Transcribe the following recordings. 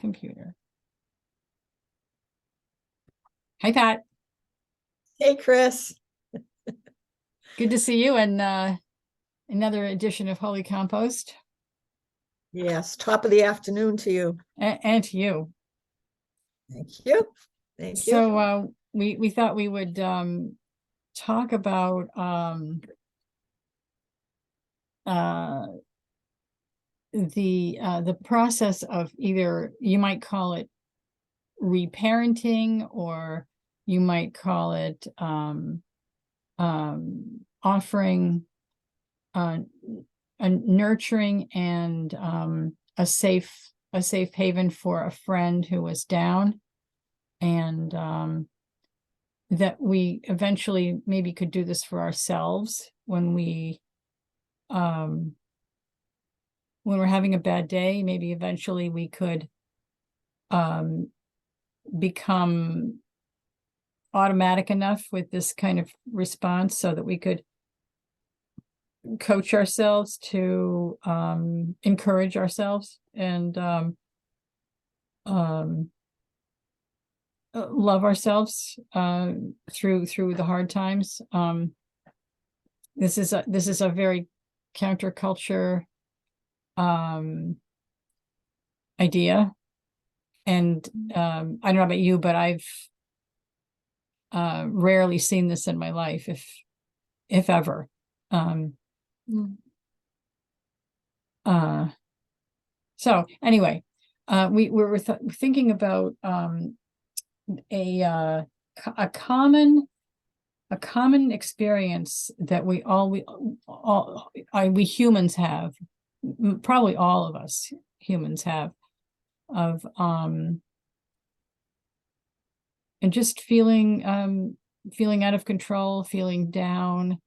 computer. Hi, Pat. Hey, Chris. Good to see you, and another edition of Holy Compost. Yes, top of the afternoon to you. And to you. Thank you. Thank you. So we thought we would talk about the process of, either you might call it reparenting, or you might call it offering a nurturing and a safe haven for a friend who was down, and that we eventually maybe could do this for ourselves when we're having a bad day. Maybe eventually we could become automatic enough with this kind of response so that we could coach ourselves to encourage ourselves and love ourselves through the hard times. This is a very counterculture idea, and I don't know about you, but I've rarely seen this in my life, if ever. So anyway, we were thinking about a common experience that we humans have, probably all of us humans have, of and just feeling out of control, feeling down,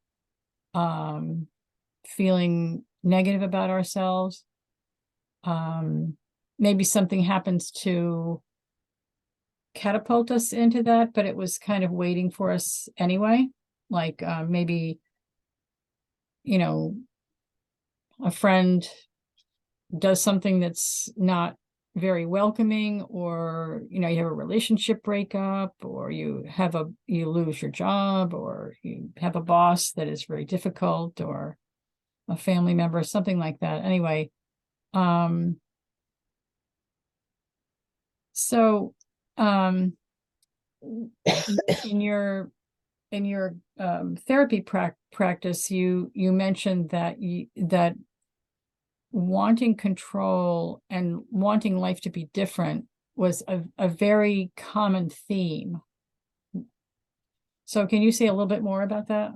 feeling negative about ourselves. Maybe something happens to catapult us into that, but it was kind of waiting for us anyway. Like maybe, a friend does something that's not very welcoming, or you have a relationship breakup, or you lose your job, or you have a boss that is very difficult, or a family member, something like that. Anyway, so in your therapy practice, you mentioned that wanting control and wanting life to be different was a very common theme. So can you say a little bit more about that?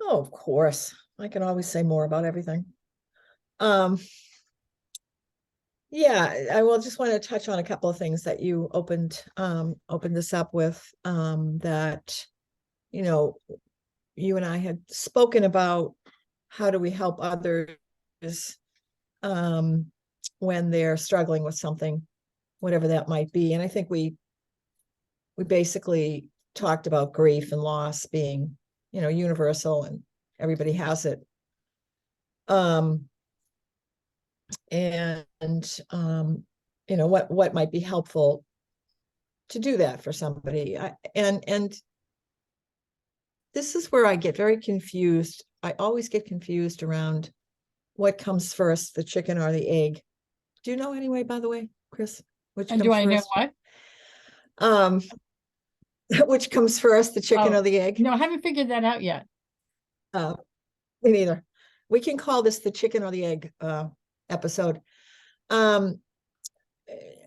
Oh, of course. I can always say more about everything. Yeah, I will just want to touch on a couple of things that you opened this up with, that, you and I had spoken about. How do we help others when they're struggling with something, whatever that might be? And I think we basically talked about grief and loss being, universal, and everybody has it. What might be helpful to do that for somebody. And this is where I get very confused. I always get confused around what comes first, the chicken or the egg. Do you know anyway, by the way, Chris? Which and do I know what? Which comes first, the chicken or the egg? No, I haven't figured that out yet. Me neither. We can call this the chicken or the egg episode.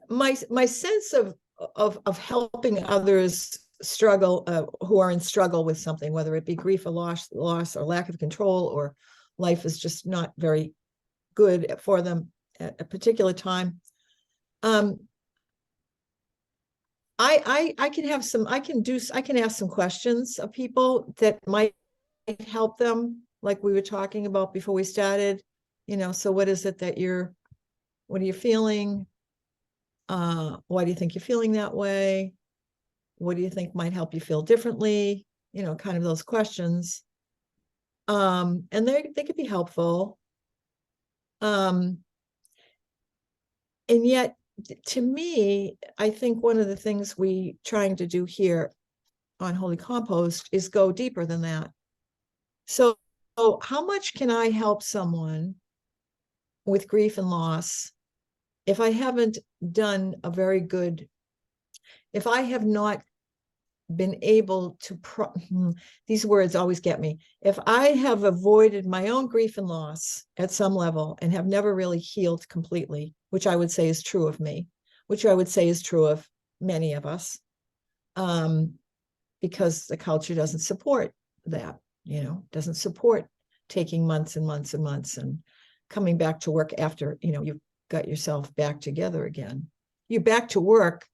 My sense of helping others struggle, who are in struggle with something, whether it be grief or loss or lack of control, or life is just not very good for them at a particular time. I can ask some questions of people that might help them, like we were talking about before we started. So what is it what are you feeling? Why do you think you're feeling that way? What do you think might help you feel differently? Kind of those questions. And they could be helpful. and yet to me, I think one of the things we trying to do here on Holy Compost is go deeper than that. So how much can I help someone with grief and loss if I haven't done a very good, if I have not been able to, these words always get me. If I have avoided my own grief and loss at some level and have never really healed completely, which I would say is true of me, which I would say is true of many of us, because the culture doesn't support that, doesn't support taking months and months and months and coming back to work after, you've got yourself back together again. You're back to work.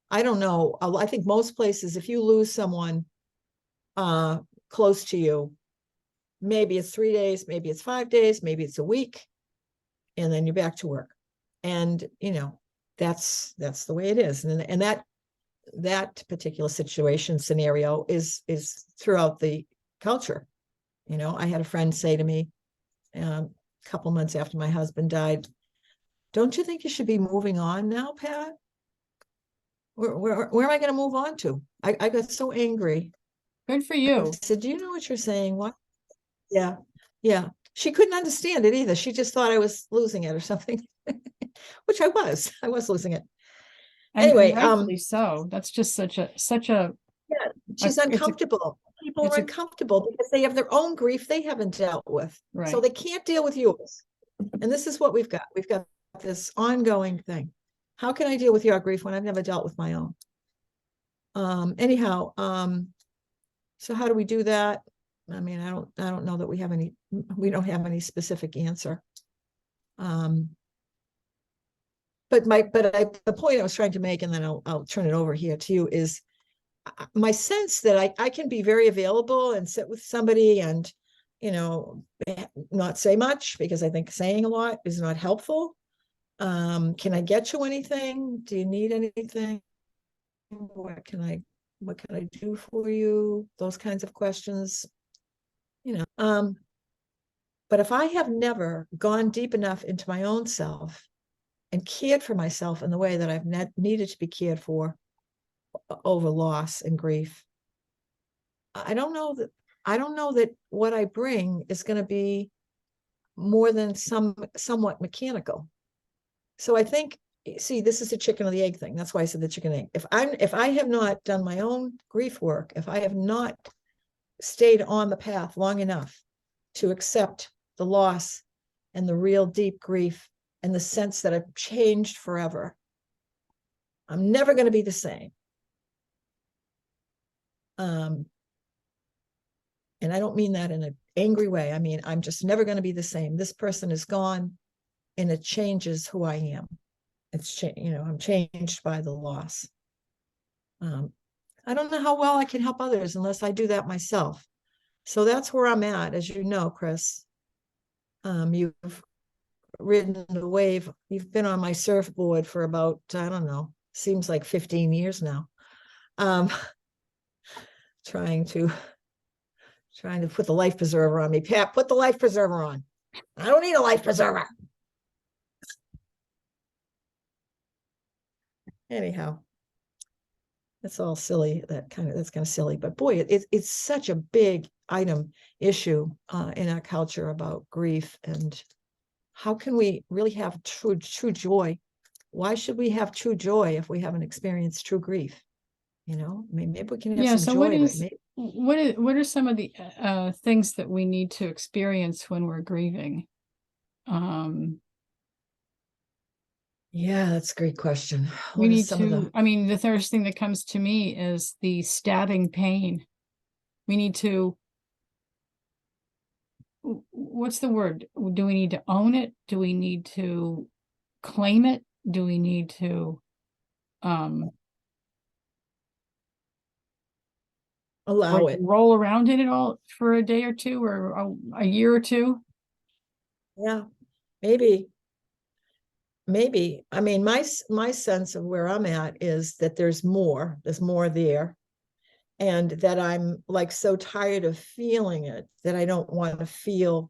I don't know. I think most places, if you lose someone close to you, maybe it's 3 days, maybe it's 5 days, maybe it's a week, and then you're back to work. And, that's the way it is. And that particular situation scenario is throughout the culture. I had a friend say to me a couple months after my husband died, "Don't you think you should be moving on now, Pat?" Where am I going to move on to? I got so angry. Good for I you. said, "Do you know what you're saying?" What? Yeah. Yeah. She couldn't understand it either. She just thought I was losing it or something, which I was. I was losing it. And Anyway, rightfully so. That's just such a yeah, she's it's a- uncomfortable. People it's are a uncomfortable because they have their own grief they haven't dealt with. So right. they can't deal with yours. And this is what we've got. We've got this ongoing thing. How can I deal with your grief when I've never dealt with my own? Anyhow, so how do we do that? I mean, I don't know that we don't have any specific answer. But the point I was trying to make, and then I'll turn it over here to you, is my sense that I can be very available and sit with somebody and, not say much, because I think saying a lot is not helpful. Can I get you anything? Do you need anything? What can I do for you? Those kinds of questions, but if I have never gone deep enough into my own self and cared for myself in the way that I've needed to be cared for over loss and grief, I don't know that what I bring is going to be more than somewhat mechanical. So I think, see, this is a chicken or the egg thing. That's why I said the chicken and egg. If I have not done my own grief work, if I have not stayed on the path long enough to accept the loss and the real deep grief and the sense that I've changed forever, I'm never going to be the same. And I don't mean that in an angry way. I mean, I'm just never going to be the same. This person is gone, and it changes who I am. I'm changed by the loss. I don't know how well I can help others unless I do that myself. So that's where I'm at, as you know, Chris. You've ridden the wave. You've been on my surfboard for about, I don't know, seems like 15 years now. Trying to put the life preserver on me. Pat, put the life preserver on. I don't need a life preserver. Anyhow, that's all silly. That's kind of silly, but boy, it's such a big issue in our culture about grief, and how can we really have true joy? Why should we have true joy if we haven't experienced true grief? I mean, maybe we can have some So joy. what are some of the things that we need to experience when we're grieving? Yeah, that's a great question. We need to, I mean, the first thing that comes to me is the stabbing pain. We need to, what's the word? Do we need to own it? Do we need to claim it? Do we need to allow it, roll around in it all for a day or two, or a year or two? Yeah, maybe. I mean, my sense of where I'm at is that there's more there, and that I'm like so tired of feeling it that I don't want to feel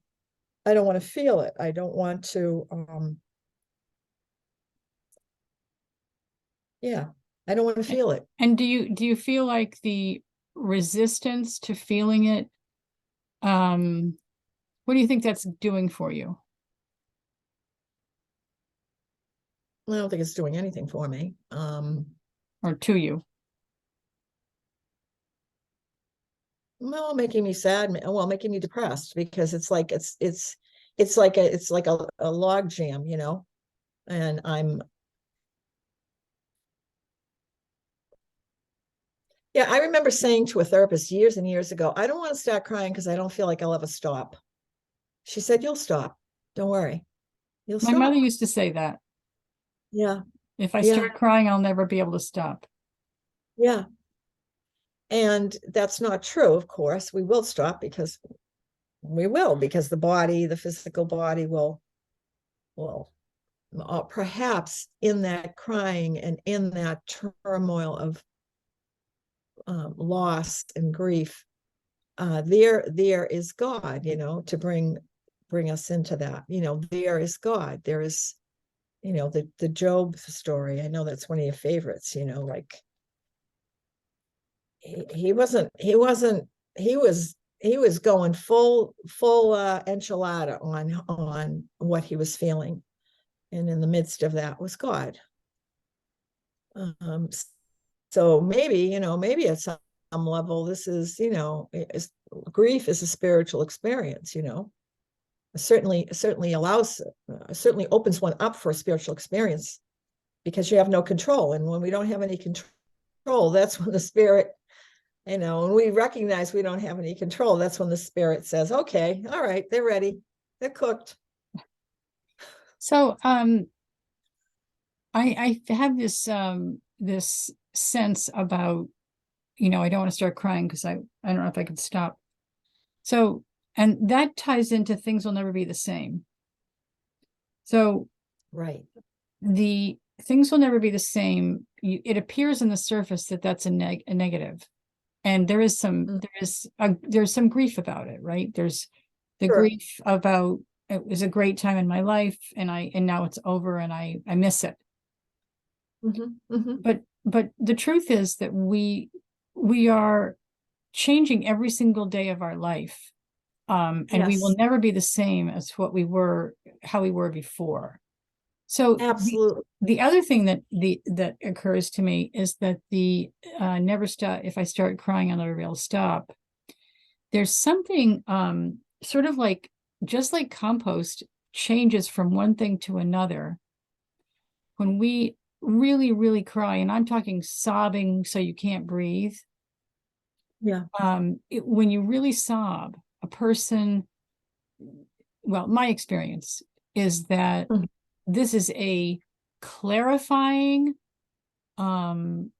it. I don't want to Yeah, I don't want to feel it. And do you feel like the resistance to feeling it, what do you think that's doing for you I don't think it's doing anything for me. or to you? Well, making me sad, well, making me depressed, because it's like it's like a log jam, and yeah, I remember saying to a therapist years and years ago, I don't want to start crying because I don't feel like I'll ever stop. She said, you'll stop. Don't worry. You'll My mother stop. used to say that. Yeah. If I Yeah. start crying, I'll never be able to stop. Yeah. And that's not true, of course. We will stop because the body, the physical body will perhaps in that crying and in that turmoil of loss and grief, there is God, to bring us into that. There is God. There is, the Job story. I know that's one of your favorites. Like he was going full enchilada on what he was feeling, and in the midst of that was God. Um, so maybe at some level, this grief is a spiritual experience. Certainly allows, certainly opens one up for a spiritual experience, because you have no control, and when we don't have any control, that's when the spirit, when we recognize we don't have any control, that's when the spirit says, okay, all right, they're ready, they're cooked. So, I have this sense about, I don't want to start crying because I don't know if I could stop. So, and that ties into things will never be the same. So Right. the things will never be the same. It appears on the surface that that's a negative, and there's some grief about it, right? There's the Sure. grief about it was a great time in my life, and now it's over, and I miss it. Mm-hmm. Mm-hmm. But the truth is that we are changing every single day of our life, and we will Yes, never be the same as how we were before. So absolutely. the other thing that occurs to me is that the never stop. If I start crying, I'll never be able to stop. There's something sort of like, just like compost changes from one thing to another. When we really, really cry, and I'm talking sobbing so you can't breathe. Yeah. When you really sob, a person, well, my experience is that Mhm. this is a clarifying, um,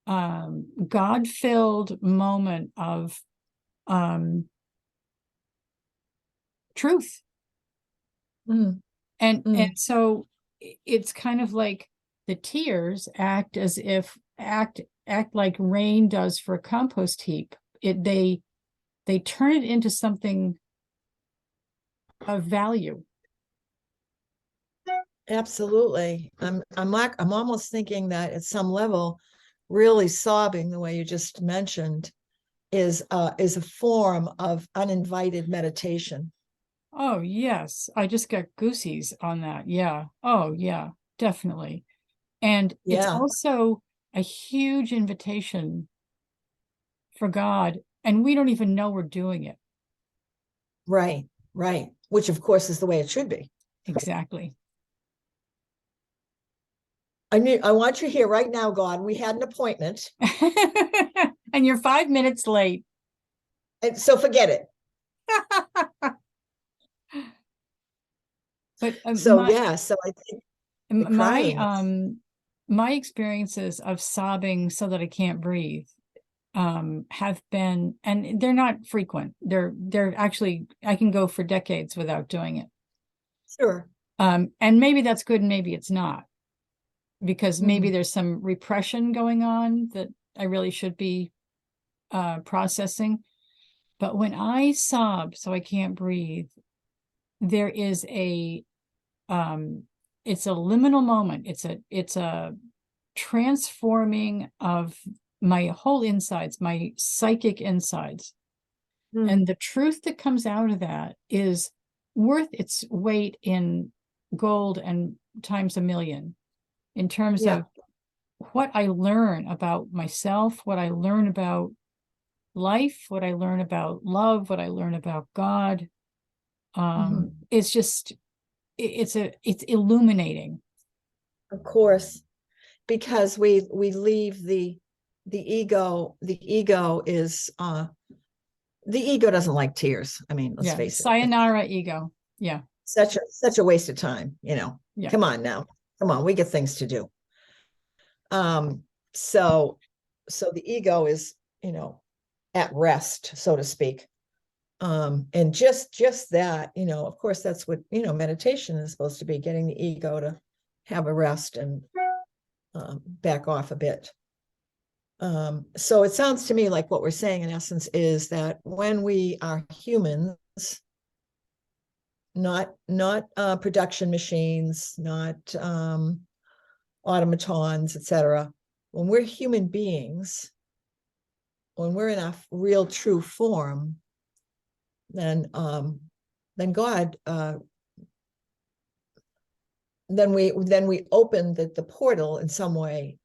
God-filled moment of um, truth. Mm. And Mm. so it's kind of like the tears act like rain does for a compost heap. They turn it into something of value. Absolutely. I'm almost thinking that at some level, really sobbing the way you just mentioned is a form of uninvited meditation. Oh, yes. I just got goosies on that. Yeah. Oh, yeah, definitely. And it's Yeah. also a huge invitation for God, and we don't even know we're doing it. Right. Right. Which of course is the way it should be. Exactly. I want you here right now, God. We had an appointment. And you're 5 minutes late. And so forget it. But So yeah, so I think the my crying is my experiences of sobbing so that I can't breathe have been, and they're not frequent. They're actually, I can go for decades without doing it. sure. And maybe that's good and maybe it's not, because maybe Mm. there's some repression going on that I really should be processing. But when I sob so I can't breathe, there is a it's a liminal moment. It's a transforming of my whole insides, my psychic insides. And the truth that comes out of that is worth its weight in gold and times a million, in terms Yeah. of what I learn about myself, what I learn about life, what I learn about love, what I learn about God. It's just, it's illuminating. Of course, because we leave the ego. The ego doesn't like tears. I mean, let's Yeah. face it. Sayonara, ego. Yeah. Such a waste of time, Yeah. Come on now. Come on, we get things to do. So the ego is, at rest, so to speak. And just that, of course, that's what, meditation is supposed to be, getting the ego to have a rest and back off a bit. So it sounds to me like what we're saying in essence is that when we are humans, not production machines, not automatons, etc. When we're human beings, when we're in a real true form, then God, then we open the portal in some way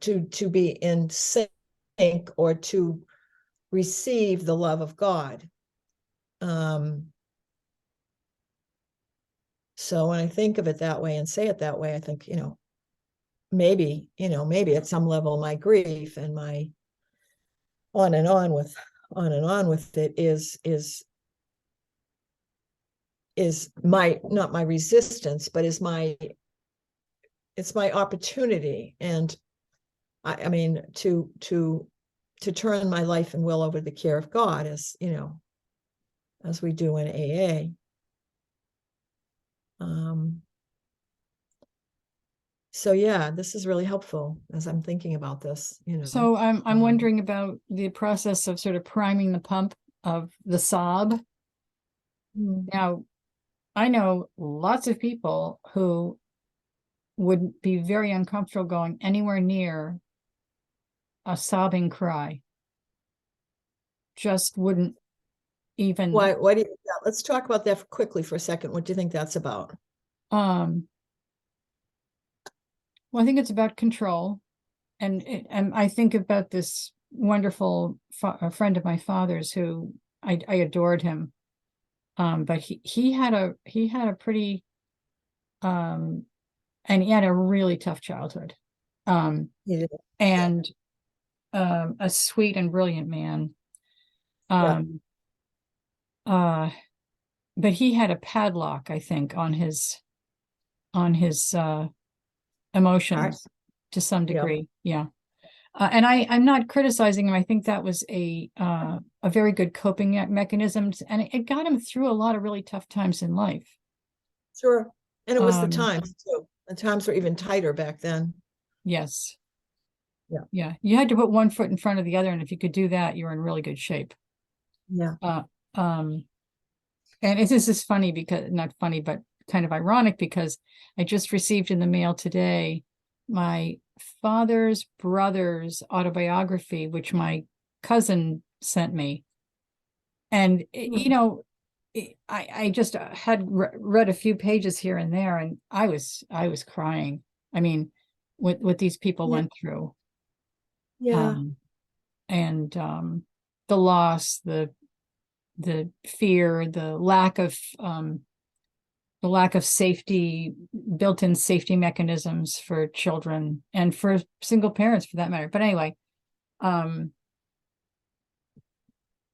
to be in sync, or to receive the love of God. So when I think of it that way and say it that way, I think, maybe at some level my grief and my on and on with it is my, not my resistance, but it's my opportunity. And I mean, to turn my life and will over to the care of God, as we do in AA. So yeah, this is really helpful as I'm thinking about this, So I'm wondering about the process of sort of priming the pump of the sob. Now, I know lots of people who would be very uncomfortable going anywhere near a sobbing cry. Just wouldn't even. Why do you, yeah, let's talk about that quickly for a second. What do you think that's about? Well, I think it's about control. And I think about this wonderful friend of my father's who I adored him. But he had a pretty and he had a really tough childhood. And a sweet and brilliant man. Yeah. But he had a padlock, I think, on his emotions to some degree. Yeah. And I'm not criticizing him. I think that was a very good coping mechanism, and it got him through a lot of really tough times in life. Sure. And it was the times too. The times were even tighter back then. Yes. Yeah. Yeah. You had to put one foot in front of the other, and if you could do that, you're in really good shape. Yeah. And this is funny, because not funny, but kind of ironic, because I just received in the mail today my father's brother's autobiography, which my cousin sent me. And, I just had read a few pages here and there, and I was crying. I mean, what these people went through. Yeah. And the loss, the fear, the lack of safety, built-in safety mechanisms for children and for single parents for that matter. But anyway,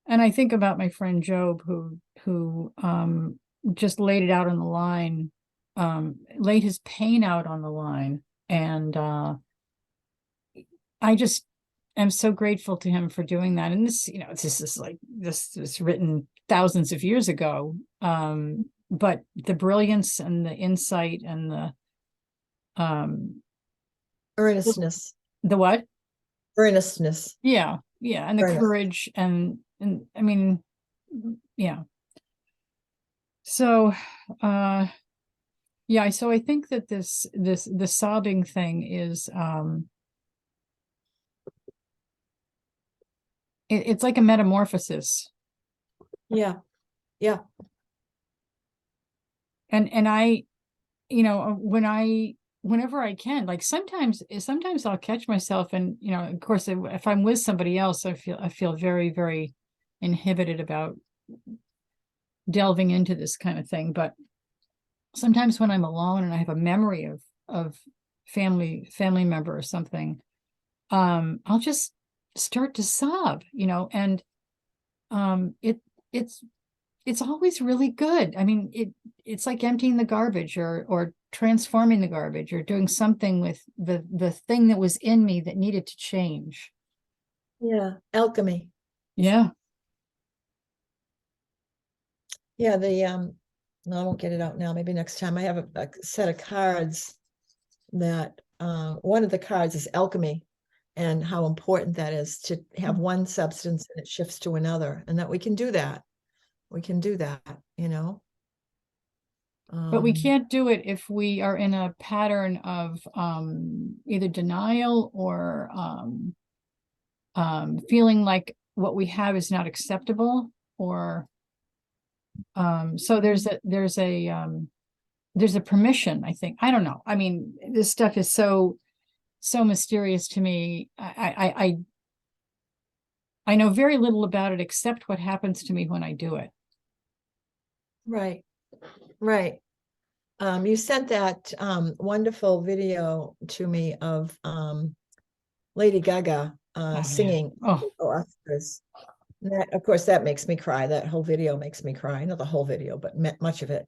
and I think about my friend Job, who just laid it out on the line, laid his pain out on the line. And I just am so grateful to him for doing that. And this, this is like, this was written thousands of years ago. But the brilliance and the insight and the Earnestness. the what? Earnestness. Yeah. And the courage and I mean, yeah. So Yeah, so I think that the sobbing thing is it's like a metamorphosis. Yeah, yeah, And I, whenever I can, like sometimes I'll catch myself, and of course if I'm with somebody else, I feel very, very inhibited about delving into this kind of thing. But sometimes when I'm alone and I have a memory of family member or something, I'll just start to sob, and it it's it's always really good. I mean, it's like emptying the garbage, or transforming the garbage, or doing something with the thing that was in me that needed to change. yeah. Alchemy. Yeah. Yeah, no, I won't get it out now. Maybe next time. I have a set of cards that one of the cards is alchemy, and how important that is to have one substance and it shifts to another, and that we can do that. We can do that, you know. But we Um, can't do it if we are in a pattern of either denial or feeling like what we have is not acceptable, or so there's a permission, I think. I don't know. I mean, this stuff is so mysterious to me. I know very little about it except what happens to me when I do it. right, right. You sent that wonderful video to me of Lady Gaga Oh yeah. singing Oh, Oscars. That, of course, that makes me cry. That whole video makes me cry. Not the whole video, but much of it.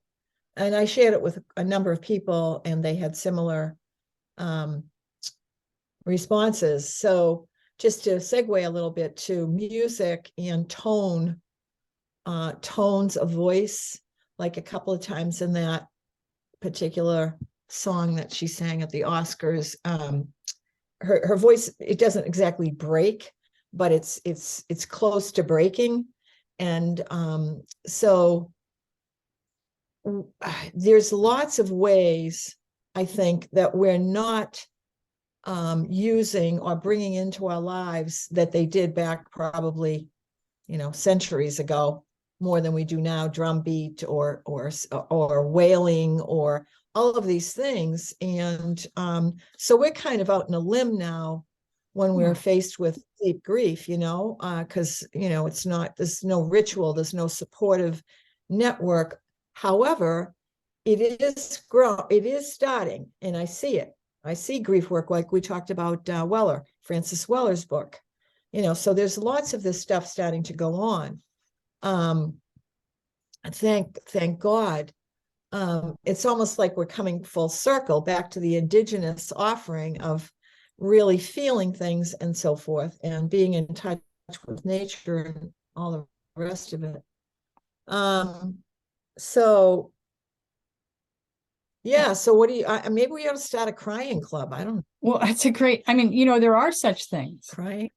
And I shared it with a number of people, and they had similar um, responses. So just to segue a little bit to music and tone, tones of voice, like a couple of times in that particular song that she sang at the Oscars, her voice, it doesn't exactly break, but it's close to breaking. And so there's lots of ways, I think, that we're not using or bringing into our lives that they did back probably, centuries ago, more than we do now. Drum beat or wailing or all of these things. And so we're kind of out in a limb now when we're faced with deep grief, because it's not, there's no ritual, there's no supportive network. However, it is starting, and I see it. I see grief work, like we talked about Francis Weller's book. So there's lots of this stuff starting to go on. Thank God. It's almost like we're coming full circle back to the indigenous offering of really feeling things and so forth, and being in touch with nature and all the rest of it. So yeah, so what do you, maybe we ought to start a crying club. I don't know. well, that's a great, I mean, there are such things. Crying.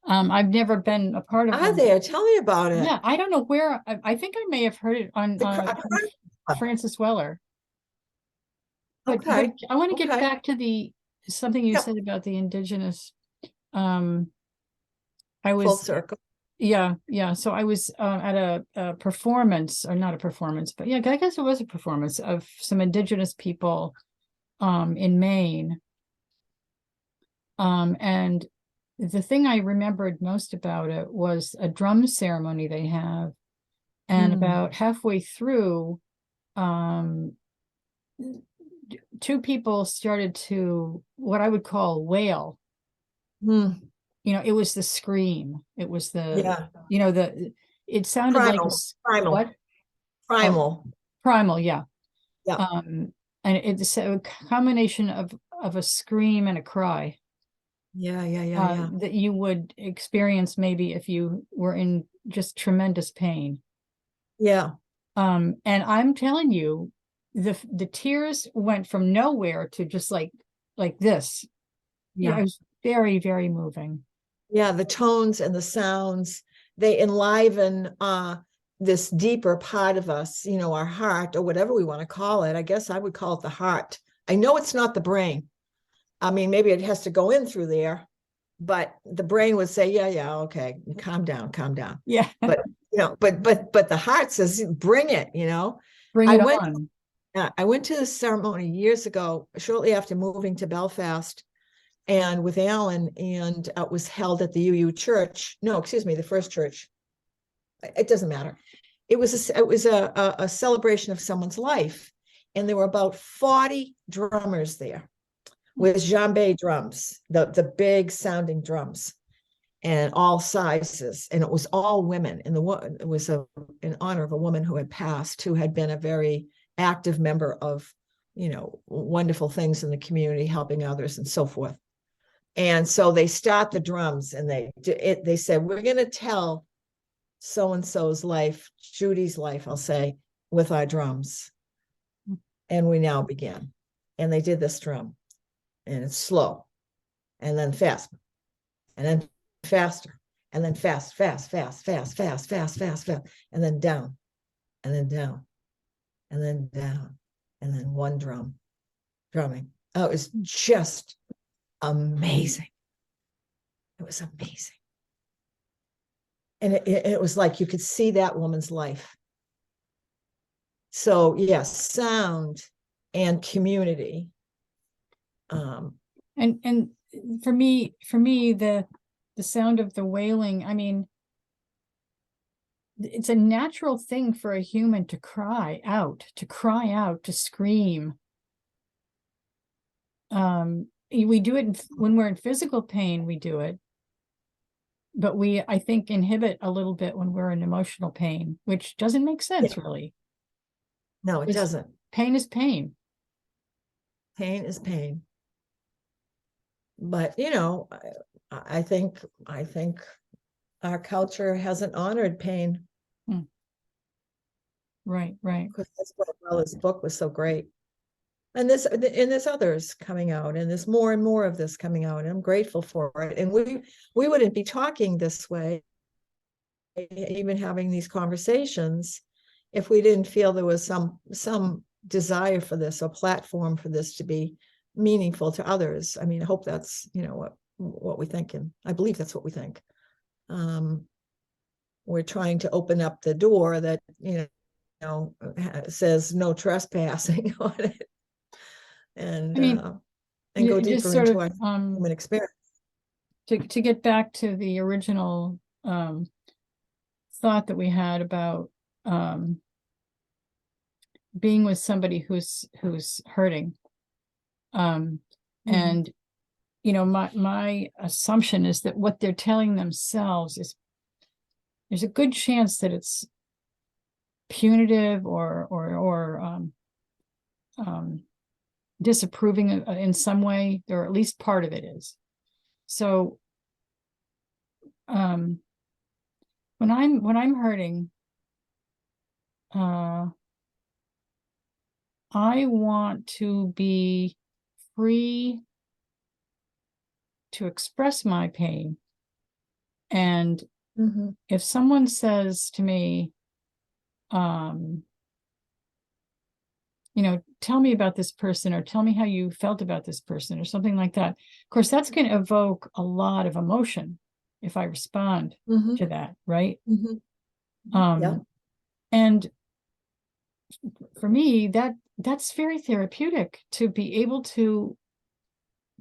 I've never been a part of Are one. there? Tell me about it. Yeah, I don't know where. I think I may have heard it on Francis Weller. But Okay. I want to get Okay. back to something you Yep. said about the indigenous. I Full was circle. Yeah, yeah. So I was at a performance, or not a performance, but yeah, I guess it was a performance of some indigenous people in Maine. And the thing I remembered most about it was a drum ceremony they have. And about halfway through, um, two people started to, what I would call, wail. Mm. It was the scream. It was Yeah. it sounded like Primal. what? Oh, Primal. primal, yeah. Yeah. And it's a combination of a scream and a cry. Yeah. That you would experience maybe if you were in just tremendous pain. Yeah. And I'm telling you, the tears went from nowhere to just like this. Yeah, it was very, very moving. Yeah. The tones and the sounds, they enliven this deeper part of us, you know, our heart or whatever we want to call it. I guess I would call it the heart. I know it's not the brain. I mean, maybe it has to go in through there, but the brain would say, yeah, okay, calm down, calm down. Yeah. But you know, but the heart says, bring it, you know. Bring I it went on. I went to this ceremony years ago, shortly after moving to Belfast, and with Alan, and it was held at the UU church. No, excuse me, the first church. It doesn't matter. It was a celebration of someone's life, and there were about 40 drummers there with djembe drums, the big sounding drums, and all sizes, and it was all women. And it was in honor of a woman who had passed, who had been a very active member of, you know, wonderful things in the community, helping others and so forth. And so they start the drums, and they said, we're going to tell so-and-so's life, Judy's life, I'll say, with our drums. And we now begin. And they did this drum, and it's slow, and then fast, and then faster, and then fast, and then down, and then down, and then down, and then one drumming. Oh, it was just amazing. It was amazing. And it was like you could see that woman's life. So yes, sound and community. And for me, the sound of the wailing, I mean, it's a natural thing for a human to cry out, to scream. We do it when we're in physical pain, we do it. But we, I think, inhibit a little bit when we're in emotional pain, which doesn't make sense, really. No, it doesn't. Pain is pain. Pain is pain. But, you know, I think our culture hasn't honored pain. Right. Because that's why this book was so great. And there's others coming out, and there's more and more of this coming out, and I'm grateful for it. And we wouldn't be talking this way, even having these conversations, if we didn't feel there was some desire for this, or platform for this to be meaningful to others. I mean, I hope that's, you know, what we think, and I believe that's what we think. We're trying to open up the door that, you know, says no trespassing on it. And I mean, and go deeper sort into of, our human experience. To get back to the original thought that we had about being with somebody who's hurting, and you know, my assumption is that what they're telling themselves is, there's a good chance that it's punitive or disapproving in some way, or at least part of it is. So when I'm hurting, I want to be free to express my pain. And if someone says to me, you know, tell me about this person, or tell me how you felt about this person, or something like that. Of course, that's going to evoke a lot of emotion if I respond to that, right? Yeah. And for me, that's very therapeutic to be able to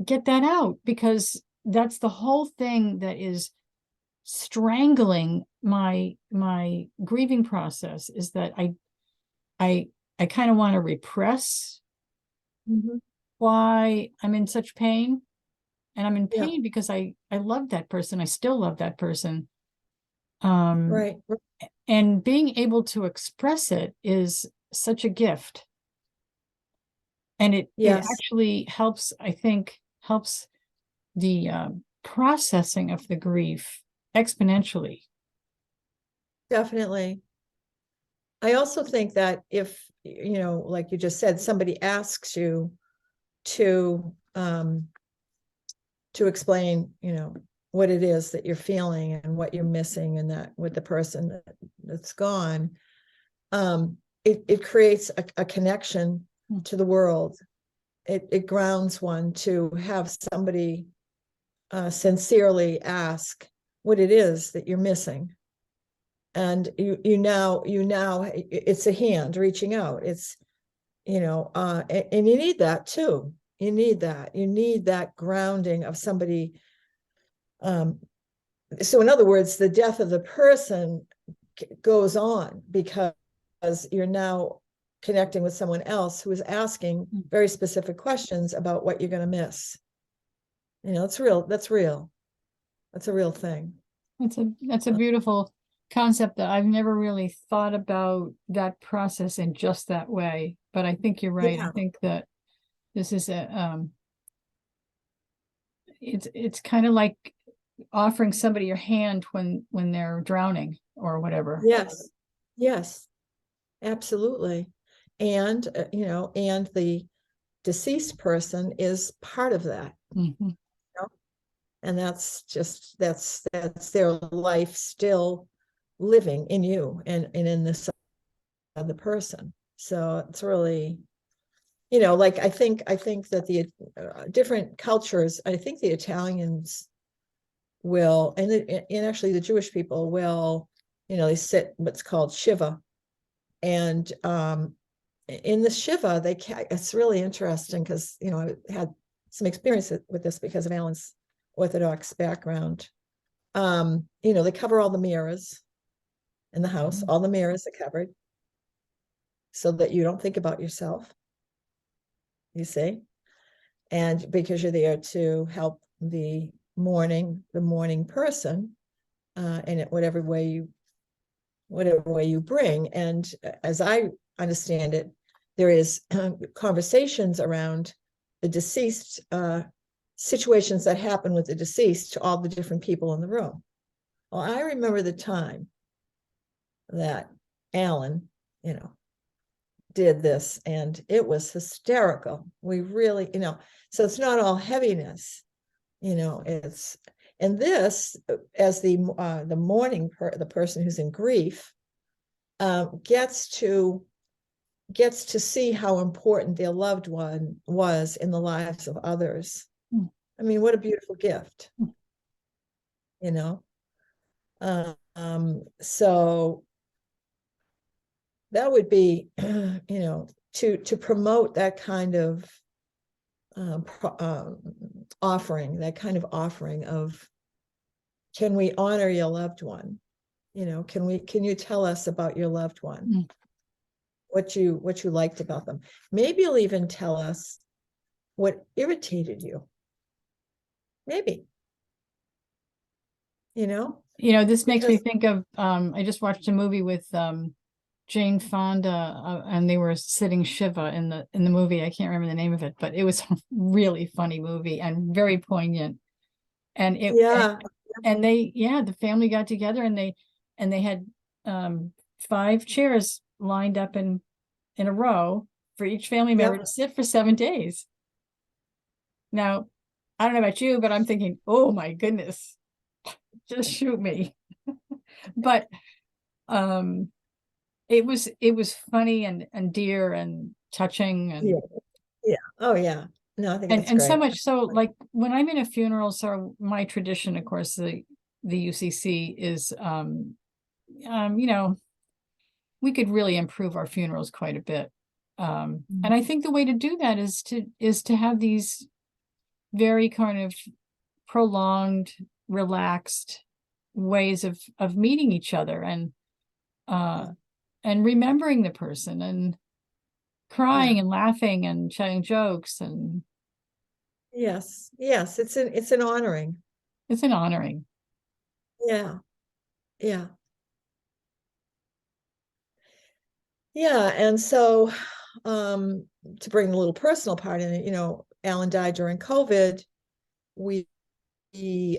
get that out, because that's the whole thing that is strangling my grieving process, is that I kind of want to repress why I'm in such pain. And I'm in pain because I love that person. I still love that person. Right. And being able to express it is such a gift. And it actually helps, I think, helps the processing of the grief exponentially. Definitely. I also think that if, you know, like you just said, somebody asks you to explain, you know, what it is that you're feeling and what you're missing, and that with the person that's gone, it creates a connection to the world. It grounds one to have somebody sincerely ask what it is that you're missing. And you now it's a hand reaching out. It's, and you need that too. You need that grounding of somebody. So in other words, the death of the person goes on because you're now connecting with someone else who is asking very specific questions about what you're going to miss. It's real. That's real. That's a real thing. That's a beautiful concept that I've never really thought about that process in just that way. But I think you're right. Yeah. I think that this is it's kind of like offering somebody your hand when they're drowning or whatever. Yes, absolutely. And and the deceased person is part of that. Mm-hmm. And that's their life still living in you and in this other person. So it's really, like I think that the different cultures, I think the Italians will, and actually the Jewish people will, they sit what's called Shiva. And in the Shiva, it's really interesting because, I had some experience with this because of Alan's Orthodox background. They cover all the mirrors in the house. All the mirrors are covered so that you don't think about yourself, you see, and because you're there to help the mourning person, in whatever way you bring. And as I understand it, there is conversations around the deceased, situations that happen with the deceased to all the different people in the room. Well, I remember the time that Alan, did this, and it was hysterical. We really, so it's not all heaviness, it's, and this, as the mourning the person who's in grief, gets to see how important their loved one was in the lives of others. I mean, what a beautiful gift, so that would be, to promote that kind of offering, of, can we honor your loved one? Can you tell us about your loved one? What you liked about them? Maybe you'll even tell us what irritated you. Maybe. This makes me think of I just watched a movie with Jane Fonda, and they were sitting Shiva in the movie. I can't remember the name of it, but it was a really funny movie and very poignant. And the family got together and they had 5 chairs lined up in a row for each family member to sit for 7 days. Now, I don't know about you, but I'm thinking, oh my goodness, just shoot me. But it was funny and dear and touching and oh yeah, no, I think and great. So much so, like when I'm in a funeral, so my tradition, of course, the UCC is we could really improve our funerals quite a bit, and I think the way to do that is to have these very kind of prolonged, relaxed ways of meeting each other and remembering the person and crying and laughing and telling jokes. And yes, it's an honoring. It's an honoring. Yeah. And so to bring a little personal part in it, Alan died during COVID. We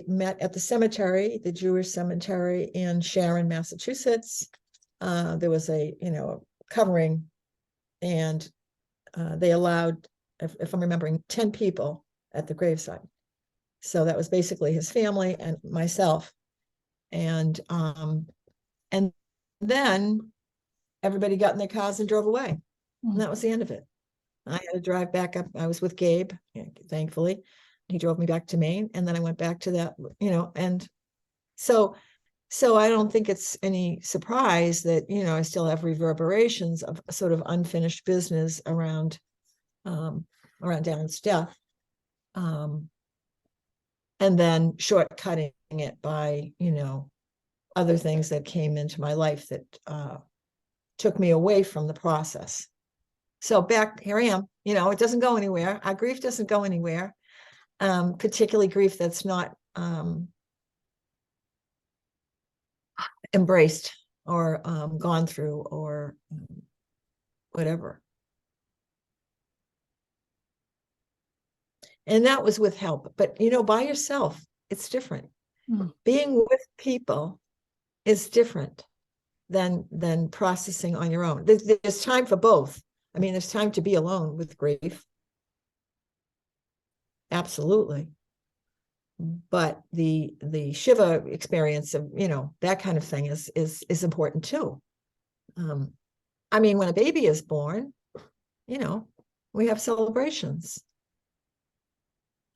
met at the cemetery, the Jewish cemetery in Sharon, Massachusetts. There was a covering, and they allowed, if I'm remembering, 10 people at the graveside. So that was basically his family and myself. And then everybody got in their cars and drove away. And that was the end of it. I had to drive back up. I was with Gabe, thankfully. He drove me back to Maine. And then I went back to that, and so I don't think it's any surprise that, I still have reverberations of sort of unfinished business around Darren's death. And then shortcutting it by, other things that came into my life that took me away from the process. So back here I am, it doesn't go anywhere. Our grief doesn't go anywhere, particularly grief that's not embraced or gone through or whatever. And that was with help, but by yourself, it's different. Being with people is different than processing on your own. There's time for both. I mean, there's time to be alone with grief. Absolutely. But the Shiva experience of, that kind of thing is important too. I mean, when a baby is born, we have celebrations.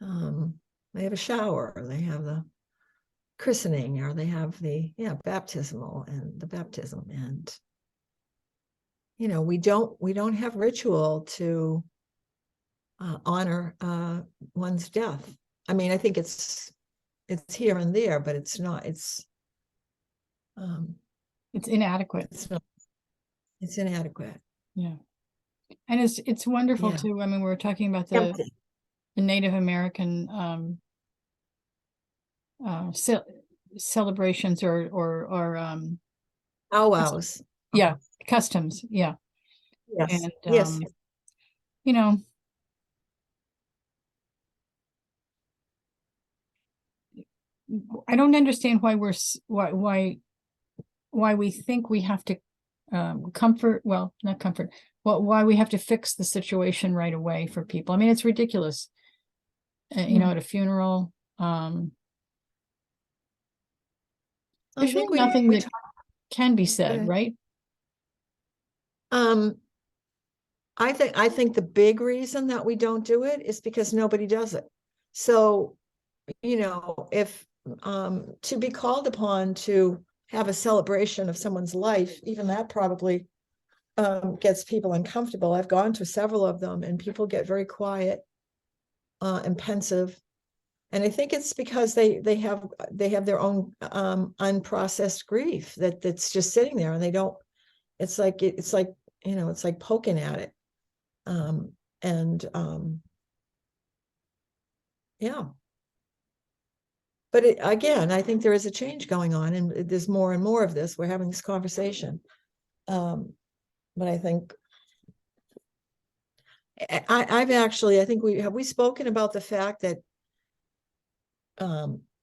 They have a shower, or they have the christening, or they have the baptismal and the baptism, and we don't have ritual to honor one's death. I mean, I think it's here and there, but it's not. It's inadequate. It's inadequate. Yeah, and it's wonderful too. I mean, we were talking about the Native American celebrations or powwows. Yeah, customs. Yeah. Yes. And yes. I don't understand why why we think we have to why we have to fix the situation right away for people. I mean, it's ridiculous. At a funeral, there's really nothing that can be said, right? I think the big reason that we don't do it is because nobody does it. So, if to be called upon to have a celebration of someone's life, even that probably gets people uncomfortable. I've gone to several of them, and people get very quiet and pensive. And I think it's because they have their own unprocessed grief that's just sitting there, and they don't. It's like poking at it, yeah. But again, I think there is a change going on, and there's more and more of this. We're having this conversation, but I think I think we spoken about the fact that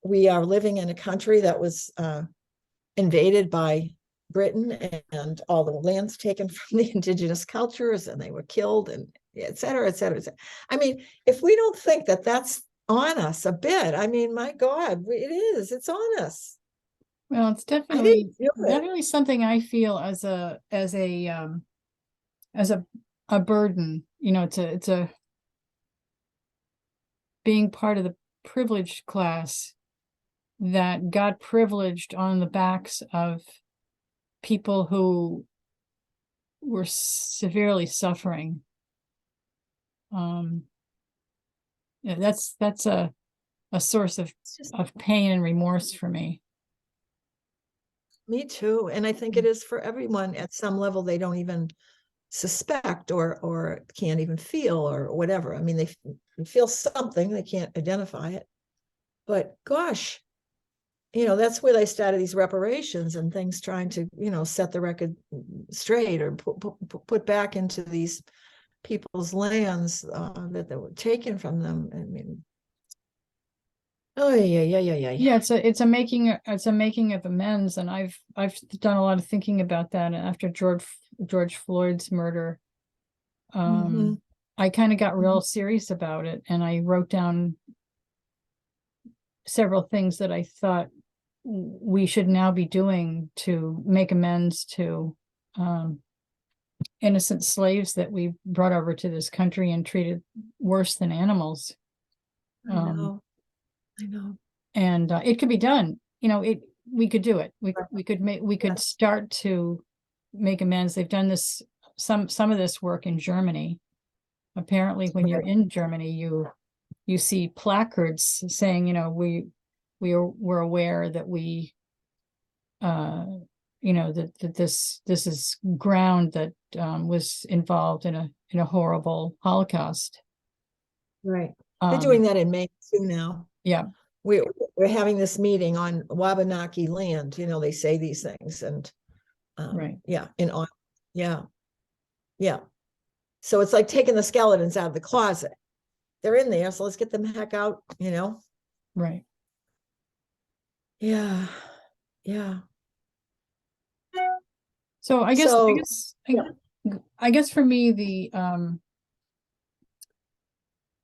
we are living in a country that was invaded by Britain, and all the lands taken from the indigenous cultures, and they were killed, and et cetera, et cetera, et cetera. I mean, if we don't think that that's on us a bit, I mean, my God, it's on us. Well, it's definitely something I feel as a burden. It's a being part of the privileged class that got privileged on the backs of people who were severely suffering. That's a source of pain and remorse for me. Me too. And I think it is for everyone at some level. They don't even suspect or can't even feel or whatever. I mean, they feel something, they can't identify it. But gosh, that's where they started these reparations and things, trying to, set the record straight, or put back into these people's lands that were taken from them. I mean, yeah. It's a making of amends, and I've done a lot of thinking about that after George Floyd's murder. I kind of got real serious about it, and I wrote down several things that I thought we should now be doing to make amends to innocent slaves that we brought over to this country and treated worse than animals. I know. I know. And it could be done. We could do it. We could Yes. start to make amends. They've done this, some of this work in Germany. Apparently, when you're in Germany, you see placards saying, we're aware that that this is ground that was involved in a horrible Holocaust. Right. They're doing that in Maine too now. Yeah. We're having this meeting on Wabanaki land. They say these things, and Right. yeah, yeah. So it's like taking the skeletons out of the closet. They're in there, so let's get them heck out. Right. Yeah, yeah. So I guess So I guess for me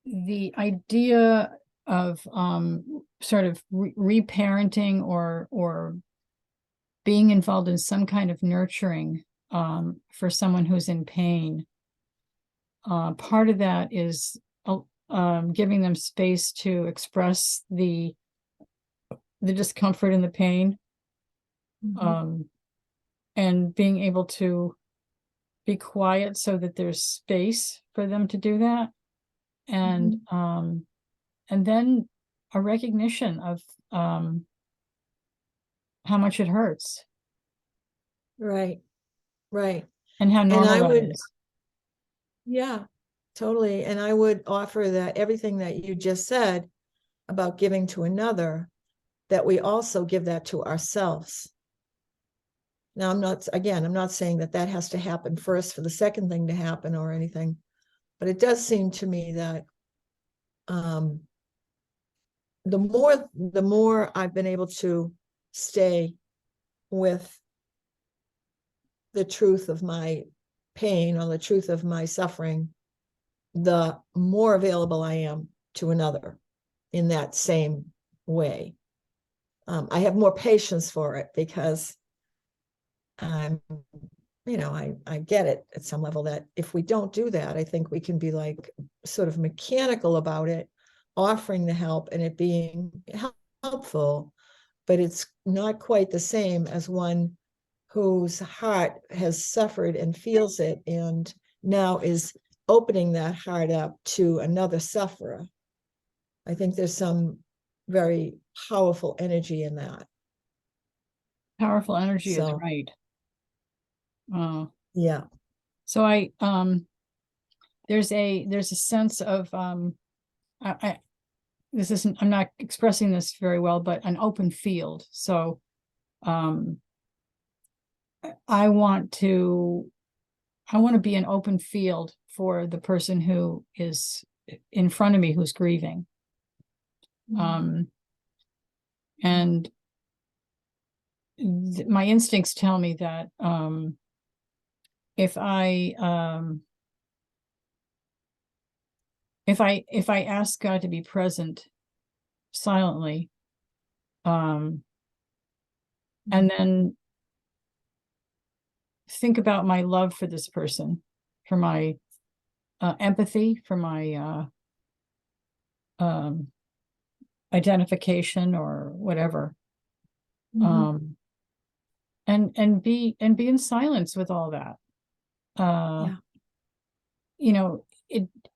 the idea of sort of reparenting or being involved in some kind of nurturing for someone who's in pain, part of that is giving them space to express the discomfort and the pain, and being able to be quiet so that there's space for them to do that. And then a recognition of how much it hurts. Right. And how normal that is. Yeah, totally. And I would offer that everything that you just said about giving to another, that we also give that to ourselves. Now, I'm not saying that has to happen first for the second thing to happen or anything, but it does seem to me that the more I've been able to stay with the truth of my pain or the truth of my suffering, the more available I am to another in that same way. I have more patience for it because I get it at some level that if we don't do that, I think we can be like sort of mechanical about it, offering the help and it being helpful, but it's not quite the same as one whose heart has suffered and feels it and now is opening that heart up to another sufferer. I think there's some very powerful energy in that. Powerful energy is right. Yeah. So there's a sense of this isn't, I'm not expressing this very well, but an open field. So I want to be an open field for the person who is in front of me who's grieving. And my instincts tell me that if I ask God to be present silently, and then think about my love for this person, for my empathy, for my identification or whatever, and be in silence with all that.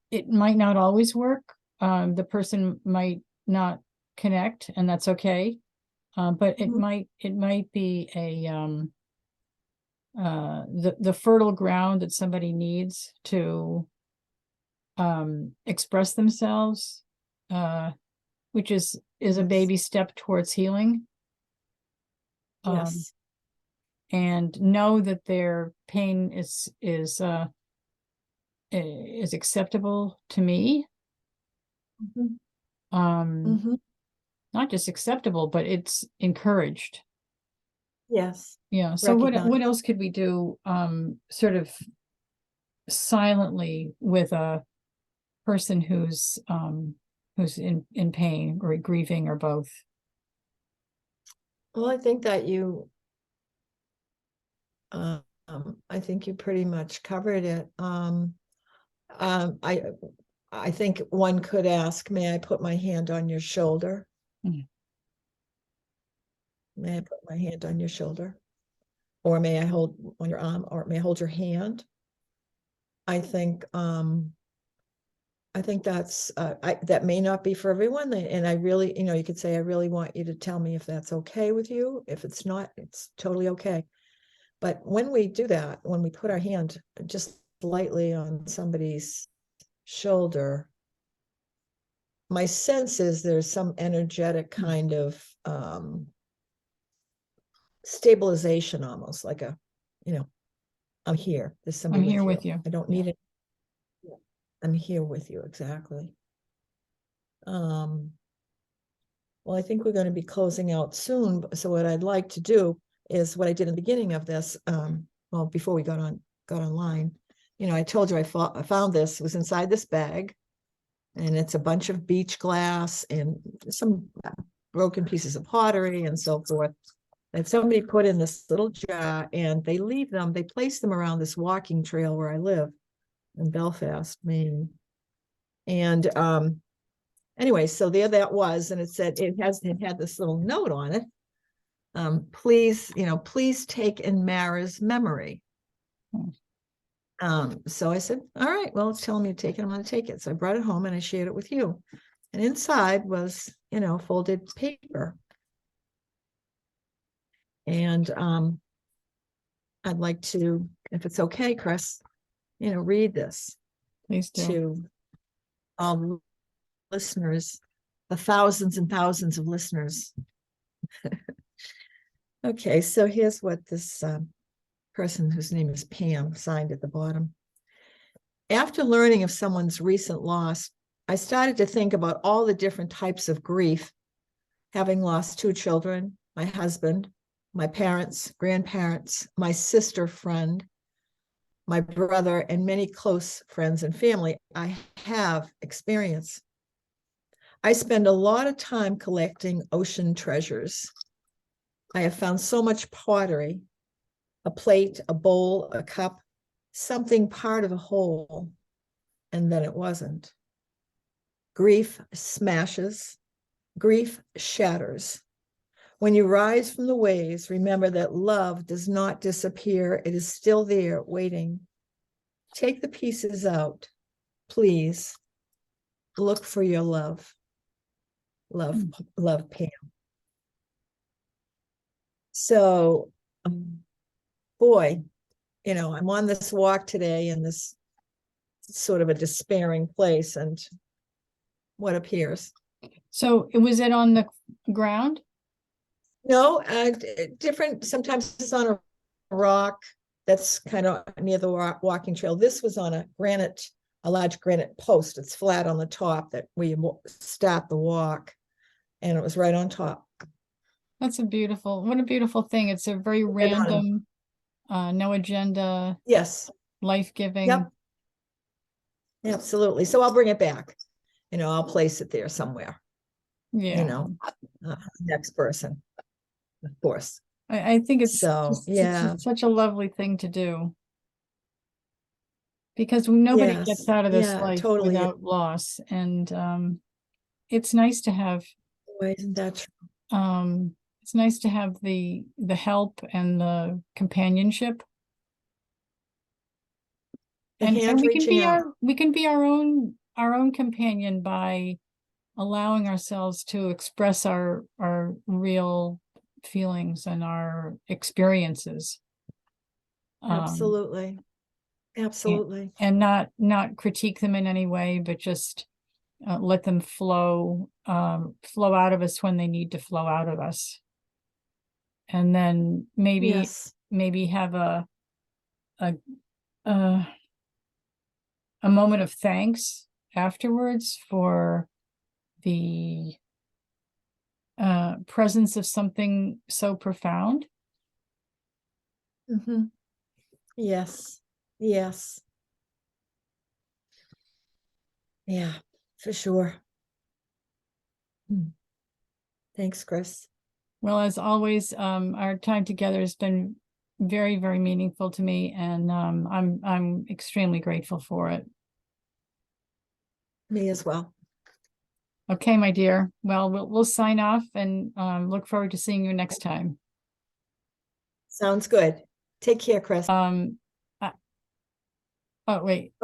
It might not always work. The person might not connect, and that's okay. But it might be the fertile ground that somebody needs to express themselves, which is a baby step towards healing. Yes. And know that their pain is acceptable to me. Not just acceptable, but it's encouraged. Yes. Yeah. So what else could we do sort of silently with a person who's who's in pain or grieving or both? Well, I think that I think you pretty much covered it. I think one could ask, may I put my hand on your shoulder? Mm. May I put my hand on your shoulder? Or may I hold on your arm, or may I hold your hand? I think that's that may not be for everyone. And I really, you could say, I really want you to tell me if that's okay with you. If it's not, it's totally okay. But when we do that, when we put our hand just lightly on somebody's shoulder, my sense is there's some energetic kind of stabilization, almost like I'm here. There's somebody I'm here with with you. you. I don't need it. I'm here with you. Exactly. Well, I think we're going to be closing out soon. So what I'd like to do is what I did in the beginning of this. Well, before we got online, I told you I found this. It was inside this bag, and it's a bunch of beach glass and some broken pieces of pottery and so forth. And somebody put in this little jar, and they place them around this walking trail where I live in Belfast, Maine. And anyway, so there that was, and it said it had this little note on it. Please take in Mara's memory. So I said, all right, well, it's telling me to take it. I'm going to take it. So I brought it home and I shared it with you. And inside was, folded paper. And I'd like to, if it's okay, Chris, read this Please do. to all listeners, the thousands and thousands of listeners. Okay, so here's what this person, whose name is Pam, signed at the bottom. After learning of someone's recent loss, I started to think about all the different types of grief, having lost 2 children, my husband, my parents, grandparents, my sister friend, my brother, and many close friends and family I have experienced. I spend a lot of time collecting ocean treasures. I have found so much pottery, a plate, a bowl, a cup, something part of a whole, and then it wasn't. Grief smashes, grief shatters. When you rise from the waves, remember that love does not disappear. It is still there waiting. Take the pieces out, please. Look for your love. Love, Pam. So, boy, I'm on this walk today in this sort of a despairing place, and what appears? So was it on the ground? No, different. Sometimes it's on a rock that's kind of near the walking trail. This was on a large granite post. It's flat on the top that we start the walk, and it was right on top. What a beautiful thing. It's a very random, no agenda, Yes. life-giving. Yep. Absolutely. So I'll bring it back. I'll place it there somewhere. Yeah. Next person, of course. I think it's so, yeah. it's such a lovely thing to do. Because nobody gets out of this life totally without loss. And it's nice to have isn't that true? It's nice to have the help and the companionship. And we can be our own companion by allowing ourselves to express our real feelings and our experiences. Absolutely. And not critique them in any way, but just let them flow out of us when they need to flow out of us. And then maybe have a moment of thanks afterwards for the presence of something so profound. Mm-hmm. Yes. Yeah, for sure. Thanks, Chris. Well, as always, our time together has been very, very meaningful to me, and I'm extremely grateful for it. Me as well. Okay, my dear. Well, we'll sign off and look forward to seeing you next time. Sounds good. Take care, Chris. I- oh, wait.